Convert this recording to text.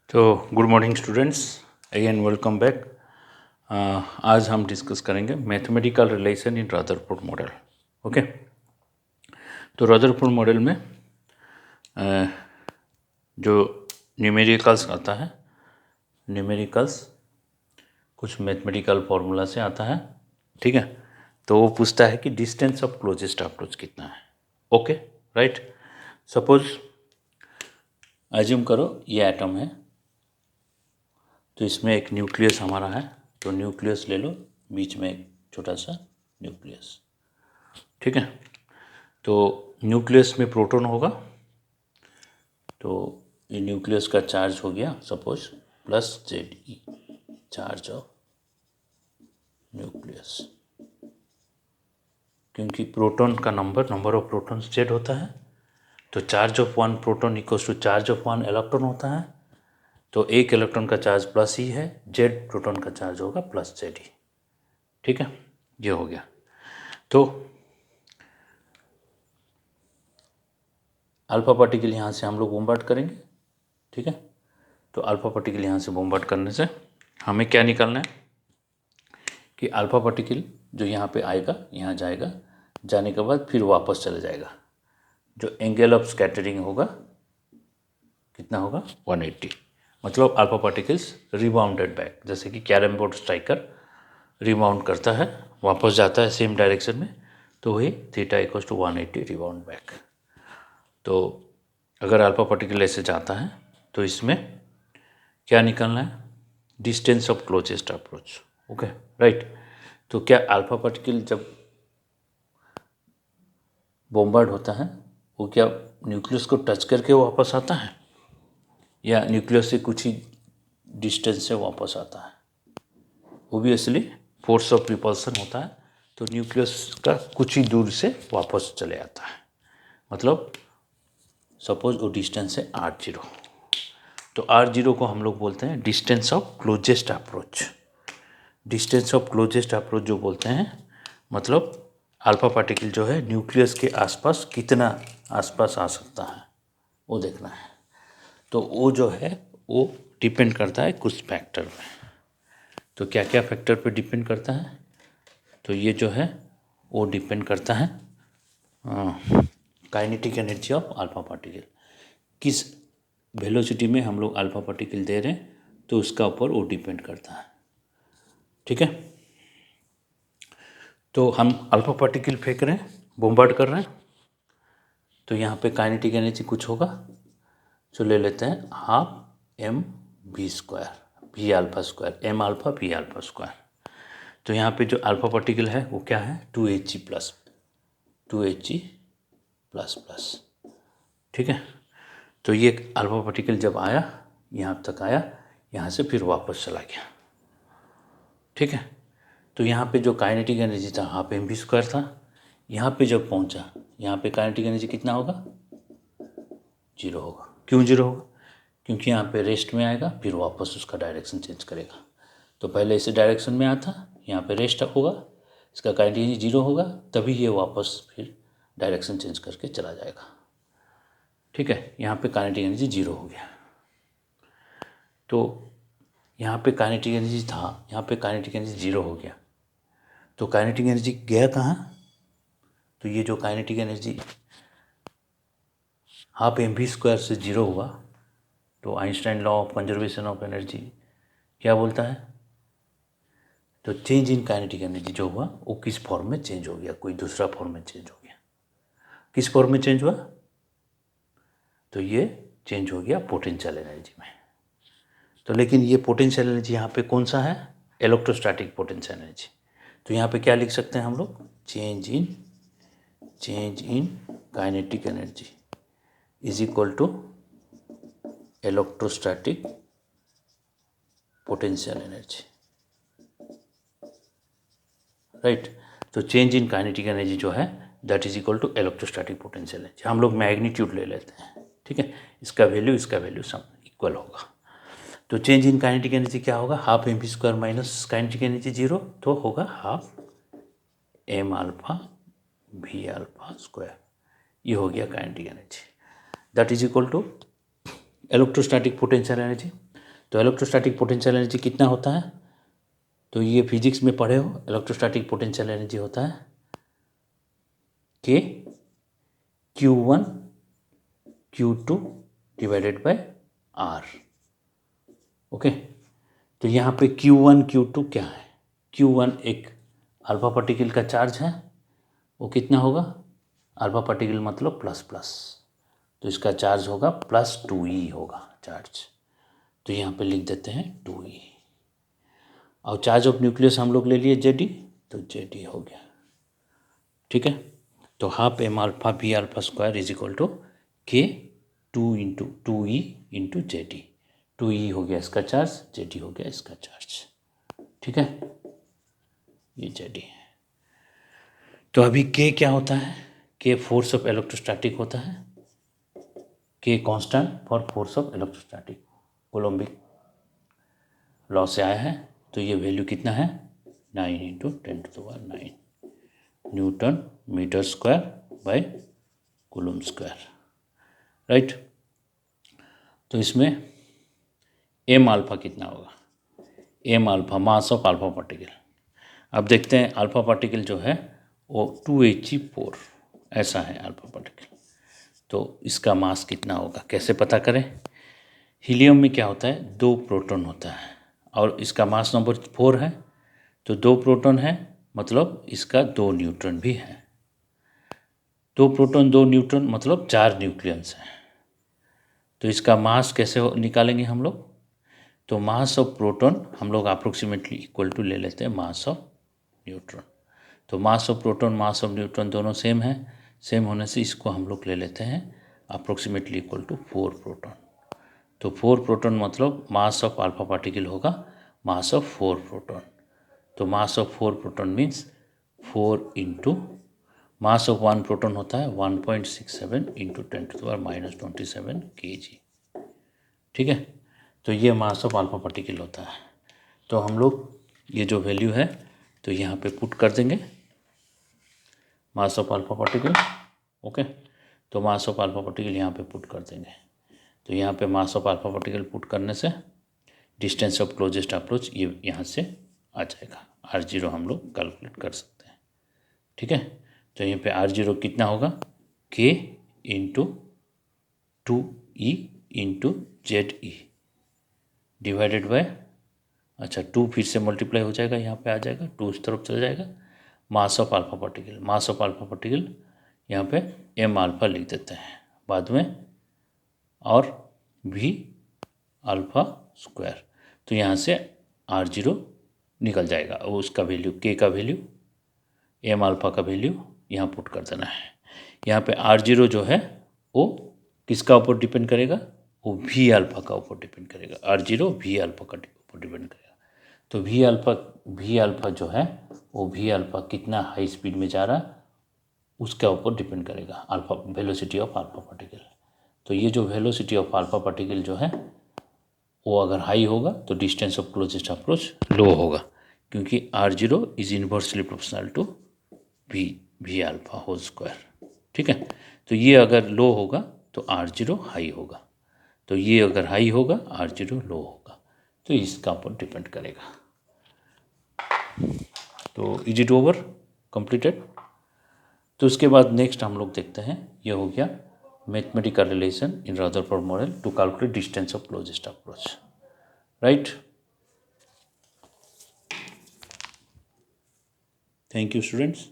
तो good morning students, again welcome back. आज हम डिस्कस करेंगे mathematical relation in Rutherford model. Okay, तो रदरफोर्ड मॉडल में जो न्यूमेरिकल्स आता है, न्यूमेरिकल्स कुछ मैथमेटिकल फार्मूला से आता है। ठीक है, तो वो पूछता है कि डिस्टेंस ऑफ क्लोजेस्ट अप्रोच कितना है। ओके राइट, सपोज अज्यूम करो ये एटम है, तो इसमें एक न्यूक्लियस हमारा है, तो न्यूक्लियस ले लो, बीच में एक छोटा सा न्यूक्लियस। ठीक है, तो न्यूक्लियस में प्रोटॉन होगा, तो ये न्यूक्लियस का चार्ज हो गया suppose +Ze, charge of nucleus, क्योंकि प्रोटॉन का नंबर ऑफ प्रोटॉन्स Z होता है, तो charge of 1 proton equals to charge of 1 electron होता है, तो एक इलेक्ट्रॉन का चार्ज प्लस ही है, Z प्रोटॉन का चार्ज होगा +Ze। ठीक है, ये हो गया। तो अल्फा पार्टिकल यहाँ से हम लोग बॉम्बार्ड करेंगे। ठीक है, तो अल्फा पार्टिकल यहाँ से बॉम्बार्ड करने से हमें क्या निकालना है कि अल्फा पार्टिकल जो यहाँ पे आएगा, यहाँ जाएगा, जाने के बाद फिर वापस चले जाएगा, जो एंगल ऑफ स्कैटरिंग होगा कितना होगा 180, मतलब अल्फा पार्टिकल्स रिबाउंडेड बैक, जैसे कि कैरम बोर्ड स्ट्राइकर रिबाउंड करता है, वापस जाता है सेम डायरेक्शन में, तो वही θ=180 रिबाउंड बैक। तो अगर अल्फा पार्टिकल ऐसे जाता है तो इसमें क्या निकालना है, distance of closest approach. Okay right, तो क्या अल्फा पार्टिकल जब बॉम्बार्ड होता है वो क्या न्यूक्लियस को टच करके वापस आता है, या न्यूक्लियस से कुछ ही डिस्टेंस से वापस आता है? ओबियसली फोर्स ऑफ रिपल्सन होता है, तो न्यूक्लियस का कुछ ही दूर से वापस चले आता है, मतलब सपोज वो डिस्टेंस है r0, तो r0 को हम लोग बोलते हैं distance of closest approach. Distance of closest approach जो बोलते हैं, मतलब अल्फा पार्टिकल जो है न्यूक्लियस के आसपास कितना आसपास आ सकता है वो देखना है। तो वो जो है वो डिपेंड करता है कुछ फैक्टर में। तो क्या क्या फैक्टर पे डिपेंड करता है, तो ये जो है वो डिपेंड करता है kinetic energy of alpha particle, किस वेलोसिटी में हम लोग अल्फा पार्टिकल दे रहे हैं, तो उसका ऊपर वो डिपेंड करता है। ठीक है, तो हम अल्फा पार्टिकल फेंक रहे हैं, बॉम्बार्ड कर रहे हैं, तो यहाँ पे काइनेटिक एनर्जी कुछ होगा, जो ले लेते हैं 12mv², v alpha square, m alpha v alpha square. तो यहाँ पे जो अल्फा पार्टिकल है वो क्या है 2He+। ठीक है, तो ये अल्फा पार्टिकल जब आया, यहाँ तक आया, यहाँ से फिर वापस चला गया। ठीक है, तो यहाँ पे जो काइनेटिक एनर्जी था 12mv² था, यहाँ पे जब पहुँचा, यहाँ पे काइनेटिक एनर्जी कितना होगा 0 होगा। क्यों 0 होगा, क्योंकि यहाँ पे रेस्ट में आएगा, फिर वापस उसका डायरेक्शन चेंज करेगा। तो पहले इसे डायरेक्शन में आता, यहाँ पे रेस्ट होगा, इसका काइनेटिक एनर्जी 0 होगा, तभी ये वापस फिर डायरेक्शन चेंज करके चला जाएगा। ठीक है, यहाँ पे काइनेटिक एनर्जी 0 हो गया, तो यहाँ पे काइनेटिक एनर्जी था, यहाँ पे काइनेटिक एनर्जी 0 हो गया, तो काइनेटिक एनर्जी गया कहाँ, तो ये जो काइनेटिक एनर्जी 12mv² से 0 हुआ, तो Einstein law of conservation of energy क्या बोलता है, तो चेंज इन काइनेटिक एनर्जी जो हुआ वो किस फॉर्म में चेंज हो गया, कोई दूसरा फॉर्म में चेंज हो गया। किस फॉर्म में चेंज हुआ, तो ये चेंज हो गया पोटेंशियल एनर्जी में। तो लेकिन ये पोटेंशियल एनर्जी यहाँ पे कौन सा है, इलेक्ट्रोस्टैटिक पोटेंशियल एनर्जी। तो यहाँ पे क्या लिख सकते हैं हम लोग, change in kinetic energy is equal to electrostatic potential energy. Right, तो चेंज इन काइनेटिक एनर्जी जो है that is equal to electrostatic potential energy. हम लोग मैग्नीट्यूड ले लेते हैं। ठीक है, इसका वैल्यू सब इक्वल होगा। तो चेंज इन काइनेटिक एनर्जी क्या होगा, 12mv² माइनस काइनेटिक एनर्जी 0, तो होगा 12m alpha v alpha square. ये हो गया kinetic energy, that is equal to electrostatic potential energy. तो इलेक्ट्रोस्टैटिक पोटेंशियल एनर्जी कितना होता है, तो ये फिजिक्स में पढ़े हो, इलेक्ट्रोस्टैटिक पोटेंशियल एनर्जी होता है के Q1 Q2 divided by R। Okay, तो यहाँ पे Q1 Q2 क्या है, Q1 एक अल्फा पार्टिकल का चार्ज है, वो कितना होगा, अल्फा पार्टिकल मतलब प्लस प्लस, तो इसका चार्ज होगा +2e होगा चार्ज, तो यहाँ पे लिख देते हैं 2e। और चार्ज ऑफ न्यूक्लियस हम लोग ले लिए Ze, तो Ze हो गया। ठीक है, तो half m alpha v alpha square is equal to k 2e into Ze। 2e हो गया इसका चार्ज, Ze हो गया इसका चार्ज। ठीक है, ये Ze है। तो अभी के क्या होता है, के फोर्स ऑफ इलेक्ट्रोस्टैटिक होता है, के constant for force of electrostatic, coulombic law से आया है। तो ये वैल्यू कितना है, 9 × 10⁹ newton metre square by coulomb square, right. तो इसमें एम अल्फा कितना होगा, m alpha mass of alpha particle. अब देखते हैं अल्फा पार्टिकल जो है वो 2He4 ऐसा है अल्फा पार्टिकल, तो इसका मास कितना होगा, कैसे पता करें। हीलियम में क्या होता है, 2 प्रोटॉन होता है और इसका मास नंबर 4 है, तो 2 प्रोटॉन है मतलब इसका 2 न्यूट्रॉन भी है। 2 प्रोटॉन 2 न्यूट्रॉन मतलब 4 न्यूक्लियस हैं। तो इसका मास कैसे निकालेंगे हम लोग, तो मास ऑफ प्रोटॉन हम लोग अप्रोक्सीमेटली इक्वल टू ले लेते हैं मास ऑफ न्यूट्रॉन। तो mass of proton mass of neutron दोनों सेम है, सेम होने से इसको हम लोग ले लेते हैं अप्रोक्सीमेटली इक्वल टू 4 प्रोटॉन। तो 4 प्रोटॉन मतलब मास ऑफ अल्फा पार्टिकल होगा मास ऑफ 4 प्रोटॉन। तो mass of 4 proton means 4 into mass of 1 proton होता है 1.67 इंटू 10⁻⁻27 kg। ठीक है, तो ये मास ऑफ अल्फा पार्टिकल होता है। तो हम लोग ये जो वैल्यू है तो यहाँ पे पुट कर देंगे मास ऑफ अल्फा पार्टिकल। ओके, तो मास ऑफ अल्फा पार्टिकल यहाँ पे पुट कर देंगे। तो यहाँ पे मास ऑफ अल्फा पार्टिकल पुट करने से डिस्टेंस ऑफ क्लोजेस्ट अप्रोच ये यहाँ से आ जाएगा, R0 हम लोग कैलकुलेट कर सकते हैं। ठीक है, तो यहाँ पे R0 कितना होगा, K into 2E into Ze divided by, अच्छा 2 फिर से मल्टीप्लाई हो जाएगा, यहाँ पे आ जाएगा 2 इस तरफ चला जाएगा, मास of alpha particle, mass of alpha particle यहाँ पे एम अल्फा लिख देते हैं बाद में, और V अल्फा स्क्वायर। तो यहाँ से R0 निकल जाएगा और उसका वैल्यू K का वैल्यू एम अल्फा का वैल्यू यहाँ पुट कर देना है। यहाँ पे R0 जो है वो किसका ऊपर डिपेंड करेगा, वो V अल्फा का ऊपर डिपेंड करेगा। R0 V अल्फा का ऊपर डिपेंड करेगा। तो V अल्फा जो है वो V अल्फा कितना हाई स्पीड में जा रहा उसका ऊपर डिपेंड करेगा, alpha velocity of alpha particle. तो ये जो वेलोसिटी ऑफ अल्फा पार्टिकल जो है वो अगर हाई होगा तो distance of closest approach low होगा, क्योंकि R0 is inversely proportional to V alpha whole square. ठीक है, तो ये अगर लो होगा तो R0 हाई होगा, तो ये अगर हाई होगा R0 लो होगा, तो इसका ऊपर डिपेंड करेगा। तो इज इट ओवर कंप्लीटेड। तो उसके बाद नेक्स्ट हम लोग देखते हैं, ये हो गया mathematical relation in Rutherford model to calculate distance of closest approach, right. Thank you students.